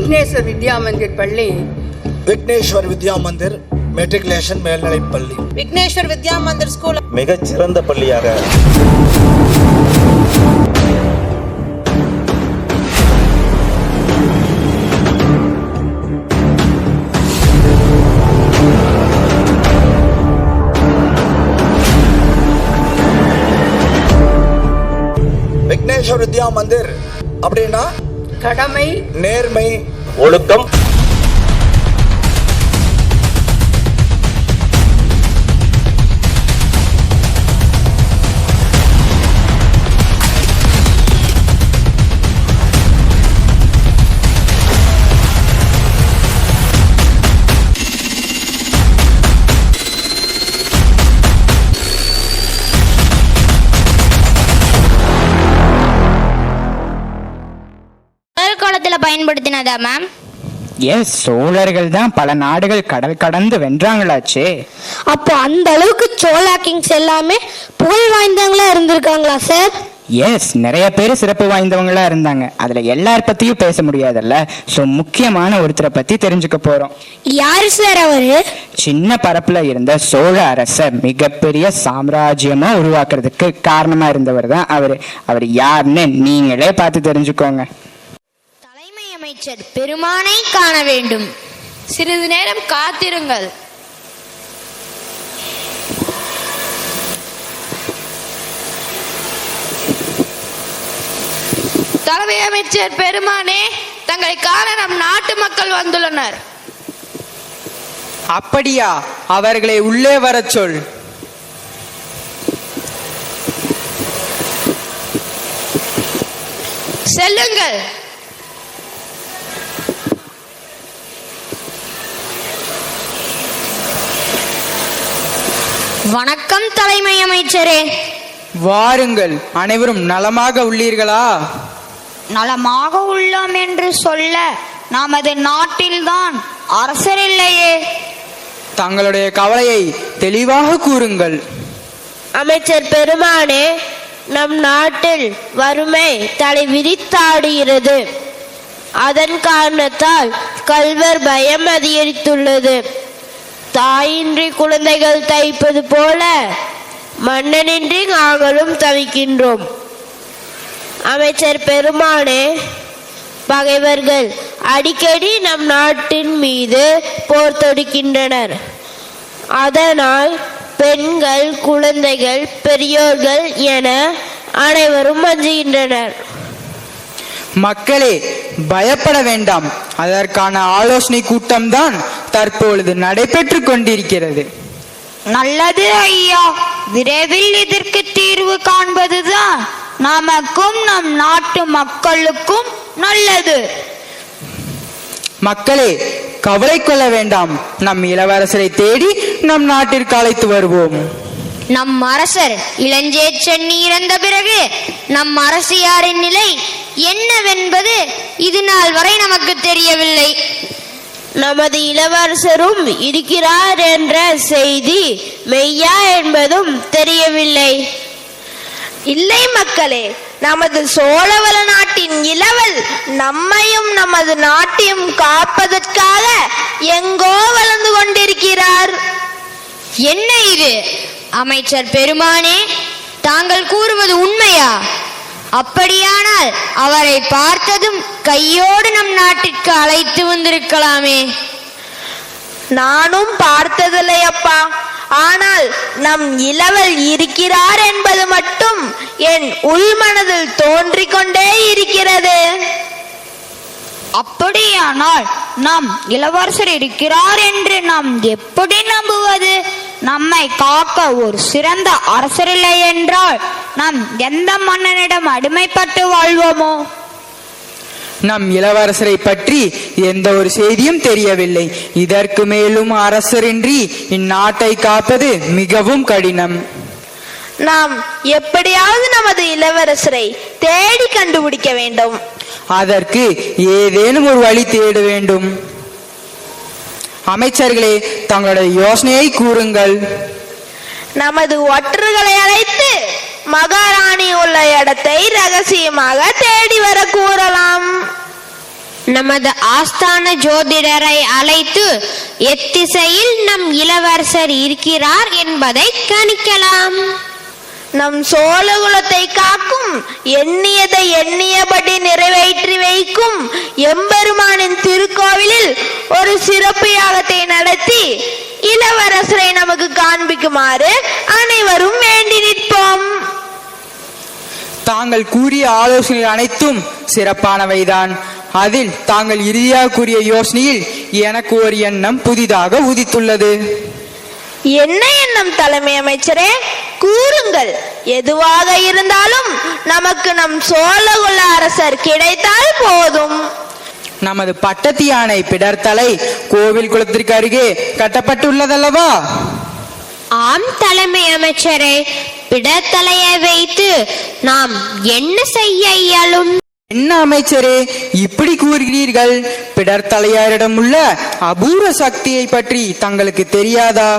விக்னேஸ்வர் வித்யா மந்திர் பள்ளி, விக்னேஸ்வர் வித்யா மந்திர் மெட்ரிகுலேஷன் மேல்நிலைப் பள்ளி, விக்னேஸ்வர் வித்யா மந்திர் ஸ்கூல் மிகச் சிறந்த பள்ளியாக விக்னேஸ்வர் வித்யா மந்திர் அப்படின்னா கடமை, நேர்மை, ஒழுக்கம், பயன்படுத்தினதா மேம்? எஸ், சோழர்கள் தான் பல நாடுகள் கடல் கடந்து வென்றாங்களாச்சே. அப்போ அந்த அளவுக்கு சோழா கிங்ஸ் எல்லாமே புகழ் வாய்ந்தவங்களா இருந்திருக்காங்களா சார்? எஸ், நிறைய பேர் சிறப்பு வாய்ந்தவங்களா இருந்தாங்க. அதுல எல்லார பத்தியும் பேச முடியாதுல்ல. ஸோ முக்கியமான ஒருத்தரை பத்தி தெரிஞ்சுக்க போறோம். யாரு சார் அவரு? சின்ன பரப்புல இருந்த சோழ அரசர் மிகப்பெரிய சாம்ராஜ்யமா உருவாக்குறதுக்கு காரணமா இருந்தவர் தான் அவரு. அவர் யாருன்னு நீங்களே பார்த்து தெரிஞ்சுக்கோங்க. அமைச்சர் பெருமானை காண வேண்டும். சிறிது நேரம் காத்திருங்கள். தலைமை அமைச்சர் பெருமானே, தங்களை காண நம் நாட்டு மக்கள் வந்துள்ளனர். அப்படியா? அவர்களை உள்ளே வரச் சொல். செல்லுங்கள். வணக்கம் தலைமை அமைச்சரே. வாருங்கள். அனைவரும் நலமாக உள்ளீர்களா? நலமாக உள்ளோம் என்று சொல்ல நமது நாட்டில்தான் அரசர் இல்லையே. தங்களுடைய கவலையை தெளிவாக கூறுங்கள். அமைச்சர் பெருமானே, நம் நாட்டில் வறுமை தலை விரித்தாடுகிறது. அதன் காரணத்தால் கள்வர் பயம் அதிகரித்துள்ளது. தாயின்றி குழந்தைகள் தைப்பது போல மன்னனின்றி நாங்களும் தவிக்கின்றோம். அமைச்சர் பெருமானே, பகைவர்கள் அடிக்கடி நம் நாட்டின் மீது போர் தொடுக்கின்றனர். அதனால் பெண்கள், குழந்தைகள், பெரியோர்கள் என அனைவரும் அஞ்சுகின்றனர். மக்களே, பயப்பட வேண்டாம். அதற்கான ஆலோசனை கூட்டம்தான் தற்பொழுது நடைபெற்று கொண்டிருக்கிறது. நல்லது ஐயா. விரைவில் இதற்கு தீர்வு காண்பதுதான் நமக்கும் நம் நாட்டு மக்களுக்கும் நல்லது. மக்களே, கவலை கொள்ள வேண்டாம். நம் இளவரசரை தேடி நம் நாட்டிற்கு அழைத்து வருவோம். நம் அரசர் இளஞ்சேச்சென்னி இறந்த பிறகு நம் அரசியாரின் நிலை என்னவென்பது இது நாள் வரை நமக்கு தெரியவில்லை. நமது இளவரசரும் இருக்கிறார் என்ற செய்தி மெய்யா என்பதும் தெரியவில்லை. இல்லை மக்களே, நமது சோழவள நாட்டின் இளவல் நம்மையும் நமது நாட்டையும் காப்பதற்காக எங்கோ வளர்ந்து கொண்டிருக்கிறார். என்ன இது அமைச்சர் பெருமானே? தாங்கள் கூறுவது உண்மையா? அப்படியானால் அவரை பார்த்ததும் கையோடு நம் நாட்டிற்கு அழைத்து வந்திருக்கலாமே. நானும் பார்த்ததில்லை அப்பா. ஆனால் நம் இளவல் இருக்கிறார் என்பது மட்டும் என் உள்மனதில் தோன்றிக் கொண்டே இருக்கிறது. அப்படியானால் நம் இளவரசர் இருக்கிறார் என்று நாம் எப்படி நம்புவது? நம்மை காக்க ஒரு சிறந்த அரசர் இல்லை என்றால் நாம் எந்த மன்னனிடம் அடிமைப்பட்டு வாழ்வோமோ? நம் இளவரசரை பற்றி எந்த ஒரு செய்தியும் தெரியவில்லை. இதற்கு மேலும் அரசரின்றி இந்நாட்டை காப்பது மிகவும் கடினம். நாம் எப்படியாவது நமது இளவரசரை தேடி கண்டுபிடிக்க வேண்டும். அதற்கு ஏதேனும் ஒரு வழி தேட வேண்டும். அமைச்சர்களே, தங்களுடைய யோசனையை கூறுங்கள். நமது ஒற்றர்களை அழைத்து மகாராணி உள்ள இடத்தை ரகசியமாக தேடி வர கூறலாம். நமது ஆஸ்தான ஜோதிடரை அழைத்து எத்திசையில் நம் இளவரசர் இருக்கிறார் என்பதை கணிக்கலாம். நம் சோழகுலத்தை காக்கும் எண்ணியதை எண்ணியபடி நிறைவேற்றி வைக்கும் எம்பெருமானின் திருக்கோவிலில் ஒரு சிறப்பு யாகத்தை நடத்தி இளவரசரை நமக்கு காண்பிக்குமாறு அனைவரும் வேண்டி நிற்போம். தாங்கள் கூறிய ஆலோசனைகள் அனைத்தும் சிறப்பானவைதான். அதில் தாங்கள் இறுதியாக கூறிய யோசனையில் எனக்கு ஒரு எண்ணம் புதிதாக உதித்துள்ளது. என்ன எண்ணம் தலைமை அமைச்சரே? கூறுங்கள். எதுவாக இருந்தாலும் நமக்கு நம் சோழகுல அரசர் கிடைத்தால் போதும். நமது பட்டத்து யானை பிடர்த்தலை கோவில் குளத்திற்கு அருகே கட்டப்பட்டுள்ளதல்லவா? ஆம் தலைமை அமைச்சரே, பிடத்தலையை வைத்து நாம் என்ன செய்ய இயலும்? என்ன அமைச்சரே இப்படி கூறுகிறீர்கள்? பிடர்த்தலையாரிடம் உள்ள அபூர்வ சக்தியை பற்றி தங்களுக்கு தெரியாதா?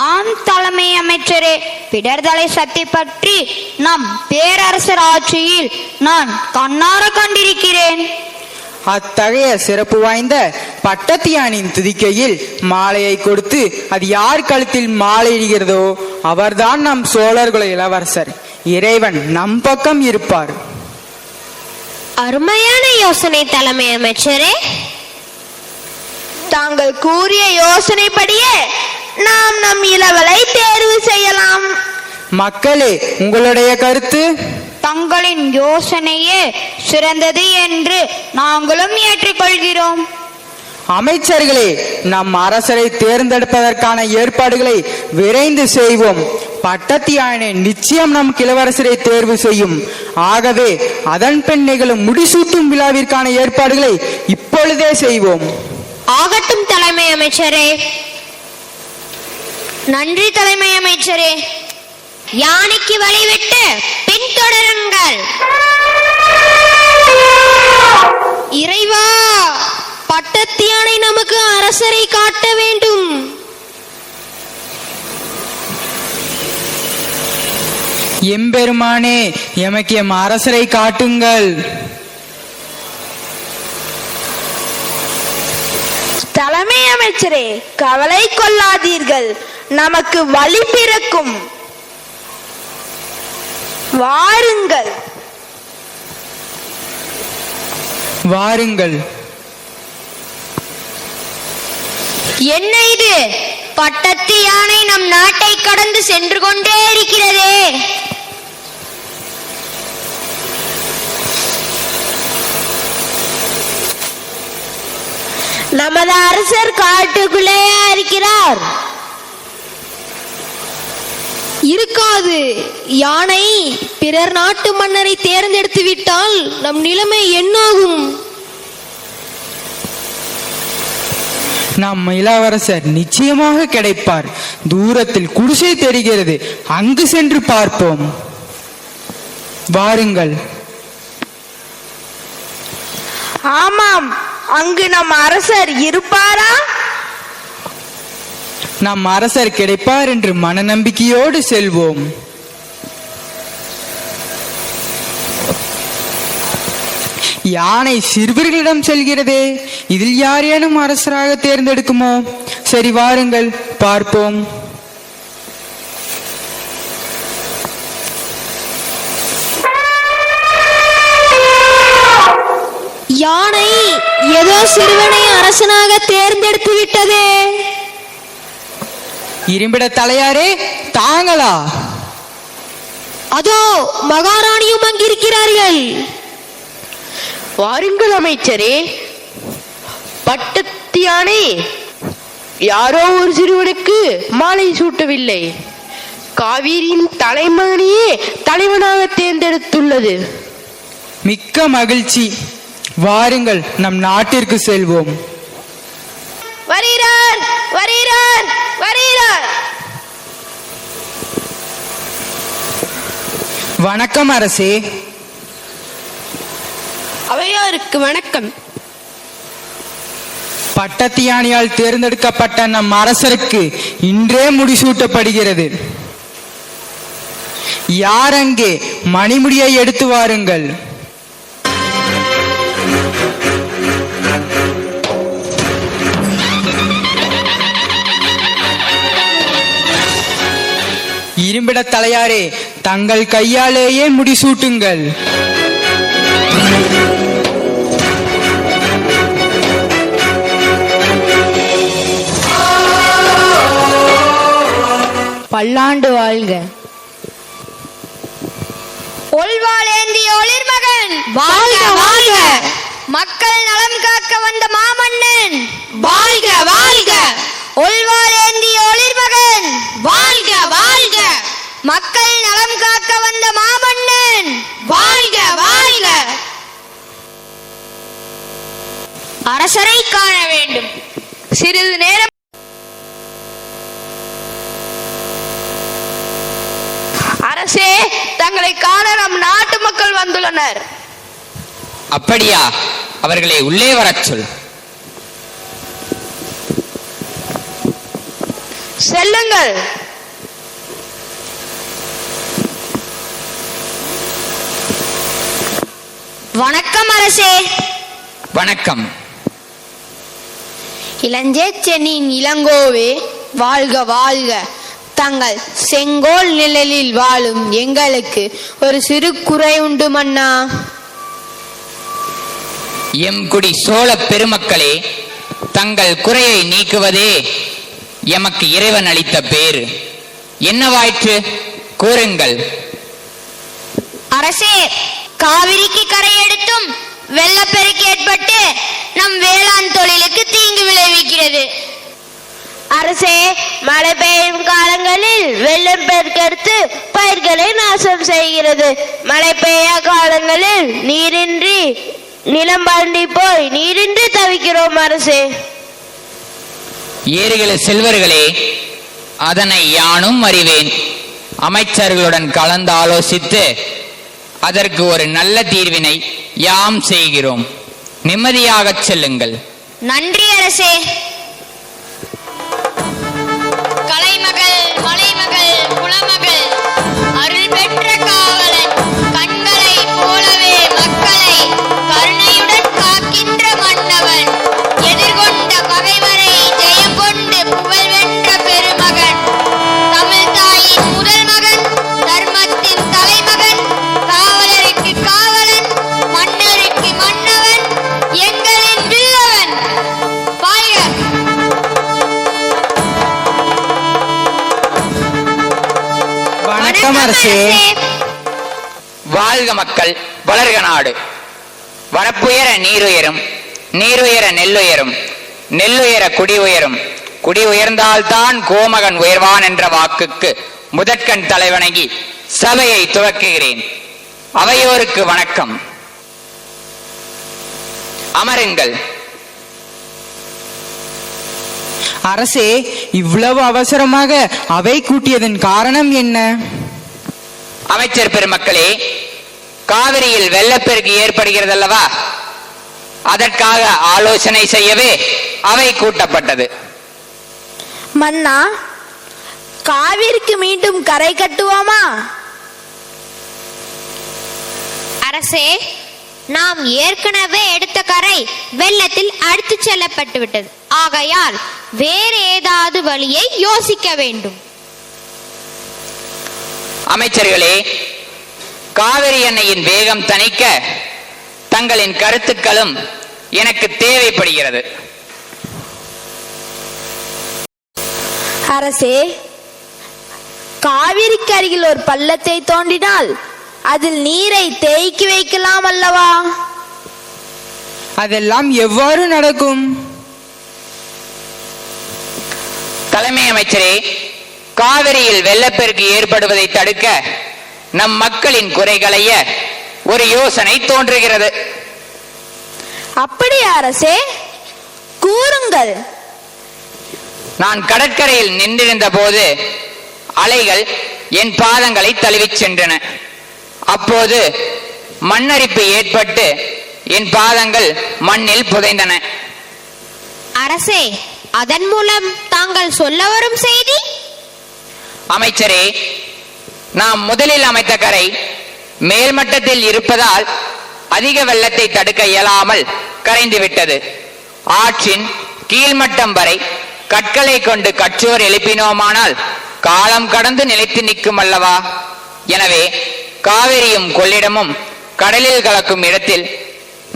ஆம் தலைமை அமைச்சரே, பிடர்தலை சக்தி பற்றி நம் பேரரசர் ஆட்சியில் நான் கண்ணார கண்டிருக்கிறேன். அத்தகைய சிறப்பு வாய்ந்த பட்டத்தியானின் துதிக்கையில் மாலையை கொடுத்து அது யார் கழுத்தில் மாலையிடுகிறதோ அவர்தான் நம் சோழர்குல இளவரசர். இறைவன் நம் பக்கம் இருப்பார். அருமையான யோசனை தலைமை அமைச்சரே. தாங்கள் கூறிய யோசனைப்படியே நாம் நம் இளவலை தேர்வு செய்யலாம். மக்களே, உங்களுடைய கருத்து? தங்களின் யோசனையே சிறந்தது என்று நாங்களும் ஏற்றுக்கொள்கிறோம். அமைச்சர்களே, நம் அரசரை தேர்ந்தெடுப்பதற்கான ஏற்பாடுகளை விரைந்து செய்வோம். பட்டத்து யானை நிச்சயம் நம் இளவரசரை தேர்வு செய்யும். ஆகவே அதன் பின் நிகழும் முடிசூட்டும் விழாவிற்கான ஏற்பாடுகளை இப்பொழுதே செய்வோம். ஆகட்டும் தலைமை அமைச்சரே. நன்றி தலைமை அமைச்சரே. யானைக்கு வழிவிட்டு பின்தொடருங்கள். இறைவா, பட்டத்து யானை நமக்கு அரசரை காட்ட வேண்டும். எம்பெருமானே, எமக்கு எம் அரசரை காட்டுங்கள். தலைமை அமைச்சரே, கவலை கொள்ளாதீர்கள். நமக்கு வழி பிறக்கும். வாருங்கள் வாருங்கள். என்ன இது? பட்டத்து யானை நம் நாட்டை கடந்து சென்று கொண்டே இருக்கிறதே. நமது அரசர் காட்டுக்குள்ளேயா இருக்கிறார்? இருக்காது. யானை பிறர் நாட்டு மன்னரை தேர்ந்தெடுத்து விட்டால் நம் நிலைமை என்னாகும்? நம் இளவரசர் நிச்சயமாக கிடைப்பார். தூரத்தில் குடிசை தெரிகிறது, அங்கு சென்று பார்ப்போம். வாருங்கள். ஆமாம், அங்கு நம் அரசர் இருப்பாரா? நம் அரசர் கிடைப்பார் என்று மனநம்பிக்கையோடு செல்வோம். யானை சிறுவர்களிடம் செல்கிறதே, இதில் யாரேனும் அரசராக தேர்ந்தெடுக்குமோ? சரி, வாருங்கள் பார்ப்போம். யானை ஏதோ சிறுவனை அரசனாக தேர்ந்தெடுத்து விட்டதே. இரும்பிட தலையாரே, தாங்களா? அதோ மகாராணியும் அங்கிருக்கிறார்கள். வாருங்கள் அமைச்சரே. பட்டத்து யானை யாரோ ஒரு சிறுவனுக்கு மாலை சூட்டவில்லை, காவிரியின் தலைமகனையே தலைவனாக தேர்ந்தெடுத்துள்ளது. மிக்க மகிழ்ச்சி. வாருங்கள், நம் நாட்டிற்கு செல்வோம். வருகிறார், வருகிறார், வருகிறார். வணக்கம் அரசே. அவையாருக்கு வணக்கம். பட்டத்து யானையால் தேர்ந்தெடுக்கப்பட்ட நம் அரசருக்கு இன்றே முடிசூட்டப்படுகிறது. யார் அங்கே? மணிமுடியை எடுத்து வாருங்கள். இரும்பிட தலையாரே, தங்கள் கையாலேயே முடிசூட்டுங்கள். பல்லாண்டு வாழ்க. ஒள்வாளேந்திய ஒளிர் மகன் வாழ்க வாழ்க. மக்கள் நலம் காக்க வந்த மாமன்னன் வாழ்க வாழ்க. ஒள்வாளேந்திய ஒளிர் மகன் வாழ்க வாழ்க. மக்கள் நலம் காக்க வந்த மாமன்னன் வாழ்க வாழ்க. அரசரை காண வேண்டும். சிறிது நேரம் அரசே, தங்களை காண நம் நாட்டு மக்கள் வந்துள்ளனர். அப்படியா? அவர்களை உள்ளே வரச் சொல். செல்லுங்கள். வணக்கம் அரசே. வணக்கம். இளஞ்சேச்சனின் இளங்கோவே வாழ்க வாழ்க. தங்கள் செங்கோல் நிழலில் வாழும் எங்களுக்கு ஒரு சிறு குறை உண்டு மன்னா. எம் குடி சோழ பெருமக்களே, தங்கள் குறையை நீக்குவதே எமக்கு இறைவன் அளித்த பேரு. என்னவாயிற்று? கூறுங்கள். அரசே, காவிரிக்கு கரை எடுத்தும் வெள்ளப்பெருக்கு ஏற்பட்டு நம் வேளாண் தொழிலுக்கு தீங்கு விளைவிக்கிறது. அரசே, மழை பெய்யும் காலங்களில் வெள்ளம் பெருக்கெடுத்து பயிர்களை நாசம் செய்கிறது. மழை பெய்யா காலங்களில் நீரின்றி நிலம் பாண்டி போய் நீரின்றி தவிக்கிறோம் அரசே. ஏறுகள செல்வர்களே, அதனை யானும் அறிவேன். அமைச்சர்களுடன் கலந்து ஆலோசித்து அதற்கு ஒரு நல்ல தீர்வினை யாம் செய்கிறோம். நிம்மதியாகச் செல்லுங்கள். நன்றி அரசே. கலைமகள் மலைமகள் குலமகள் அருள் பெற்ற காவலன் கண்களை போலவே மக்களை கருணையுடன் காக்கின்ற மன்னவன் எதிர்கொண்ட பகைவரை ஜெயம் கொண்டு புகழ் வென்ற பெருமகன் தமிழ் தாயின் முதல் மகன் தர்மத்தின் தலைமகன் காவலருக்கு காவலன் மன்னருக்கு மன்னவன் எங்களின் வில்லவன். வாழ்க. வணக்கம் அரசே. வாழ்க மக்கள், வளர்க நாடு. வரப்புயர நீருயரும், நீருயர நெல்லுயரும், நெல்லுயர குடி உயரும், குடி உயர்ந்தால்தான் கோமகன் உயர்வான் என்ற வாக்குக்கு முதற்கண் தலைவணங்கி சபையை துவக்குகிறேன். அவையோருக்கு வணக்கம். அமருங்கள். அரசே, இவ்வளவு அவசரமாக அவை கூட்டியதன் காரணம் என்ன? அமைச்சர் பெருமக்களே, காவிரியில் வெள்ளப்பெருக்கு ஏற்படுகிறது அல்லவா, அதற்காக ஆலோசனை செய்யவே அவை கூட்டப்பட்டது. மன்னா, காவிரிக்கு மீண்டும் கரை கட்டுவோமா? அரசே, நாம் ஏற்கனவே எடுத்த கரை வெள்ளத்தில் அடித்து செல்லப்பட்டு விட்டது. ஆகையால் வேறு ஏதாவது வழியை யோசிக்க வேண்டும். அமைச்சர்களே, காவிரி அன்னையின் வேகம் தணிக்க தங்களின் கருத்துக்களும் எனக்கு தேவைப்படுகிறது. அரசே, காவிரிக்கு அருகில் ஒரு பள்ளத்தை தோண்டினால் அதில் நீரை தேக்கி வைக்கலாம் அல்லவா? அதெல்லாம் எவ்வாறு நடக்கும்? தலைமை அமைச்சரே, காவிரியில் வெள்ளப்பெருக்கு ஏற்படுவதை தடுக்க நம் மக்களின் குறைகளைய ஒரு யோசனை தோன்றுகிறது. அப்படியா அரசே? கூறுங்கள். நான் கடற்கரையில் நின்றிருந்த போது அலைகள் என் பாதங்களை தழுவிச் சென்றன. அப்போது மண்ணரிப்பு ஏற்பட்டு என் பாதங்கள் மண்ணில் புதைந்தன. அரசே, அதன் மூலம் தாங்கள் சொல்ல வரும் செய்தி? அமைச்சரே, நாம் முதலில் அமைத்த கரை மேல்மட்டத்தில் இருப்பதால் அதிக வெள்ளத்தை தடுக்க இயலாமல் கரைந்து விட்டது. ஆற்றின் கீழ்மட்டம் வரை கற்களை கொண்டு கற்றோர் எழுப்பினோமானால் காலம் கடந்து நிலைத்து நிற்கும் அல்லவா? எனவே காவிரியும் கொள்ளிடமும் கடலில் கலக்கும் இடத்தில்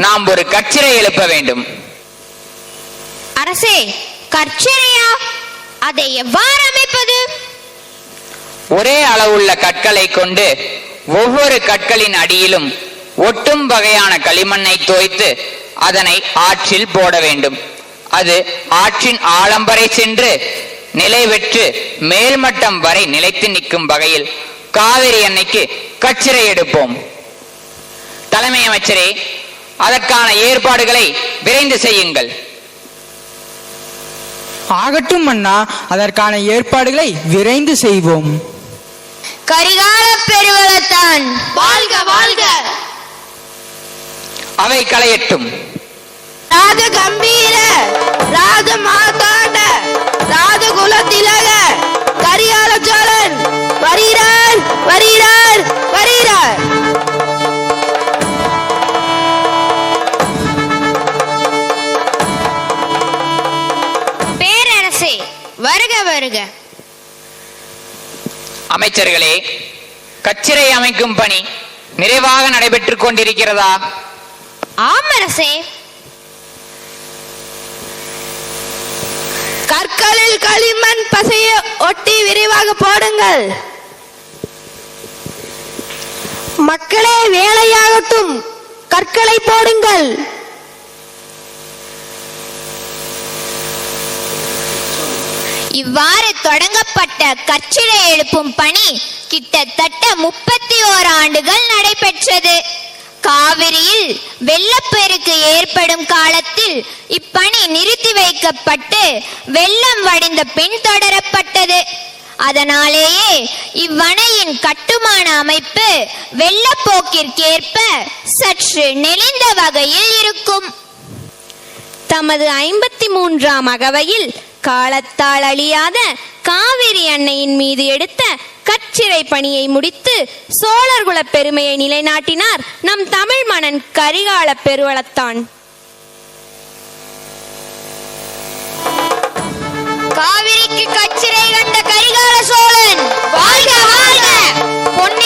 நாம் ஒரு கற்சிரை எழுப்ப வேண்டும். அரசே, கற்சிரையா? அதை எவ்வாறு அமைப்பது? ஒரே அளவுள்ள கற்களை கொண்டு ஒவ்வொரு கற்களின் அடியிலும் ஒட்டும் வகையான களிமண்ணை தோய்த்து அதனை ஆற்றில் போட வேண்டும். அது ஆற்றின் ஆழம் வரை சென்று நிலை பெற்று மேல்மட்டம் வரை நிலைத்து நிற்கும் வகையில் காவிரி அன்னைக்கு கச்சிரை எடுப்போம். தலைமை அமைச்சரே, அதற்கான ஏற்பாடுகளை விரைந்து செய்யுங்கள். ஆகட்டும் அண்ணா, அதற்கான ஏற்பாடுகளை விரைந்து செய்வோம். கரிகால பெருவளத்தான் வாழ்க வாழ்க! அவை களையட்டும். ராஜ கம்பீர, ராஜ மாதாண்ட, ராஜ குலத்திலக கரிகால சோழன் வருகிறார், வருகிறார், வருகிறார். பேரரசே, வருக வருக. அமைச்சர்களே, கச்சிரை அமைக்கும் பணி நிறைவாக நடைபெற்றுக் கொண்டிருக்கிறதா? ஆம் அரசே. கற்களில் களிமண் பசையை ஒட்டி விரிவாக போடுங்கள். மக்களே, வேலையாகட்டும், கற்களை போடுங்கள். இவ்வாறு தொடங்கப்பட்ட கற்சிரை எழுப்பும் பணி கிட்டத்தட்ட 31 ஆண்டுகள் நடைபெற்றது. காவிரியில் வெள்ளப்பெருக்கு ஏற்படும் காலத்தில் இப்பணி நிறுத்தி வைக்கப்பட்டு வெள்ளம் வடிந்த பின் தொடரப்பட்டது. அதனாலேயே இவ்வணையின் கட்டுமான அமைப்பு வெள்ளப்போக்கிற்கேற்ப சற்று நெளிந்த வகையில் இருக்கும். தமது 53ஆம் அகவையில் காலத்தால் அழியாத காவிரி அன்னையின் மீது எடுத்த கற்சிறை பணியை முடித்து சோழர்குல பெருமையை நிலைநாட்டினார் நம் தமிழ் மன்னன் கரிகால பெருவளத்தான். காவிரிக்கு கச்சிரை கண்ட கரிகால சோழன் வாழ்க வாழ்க! பொன்னி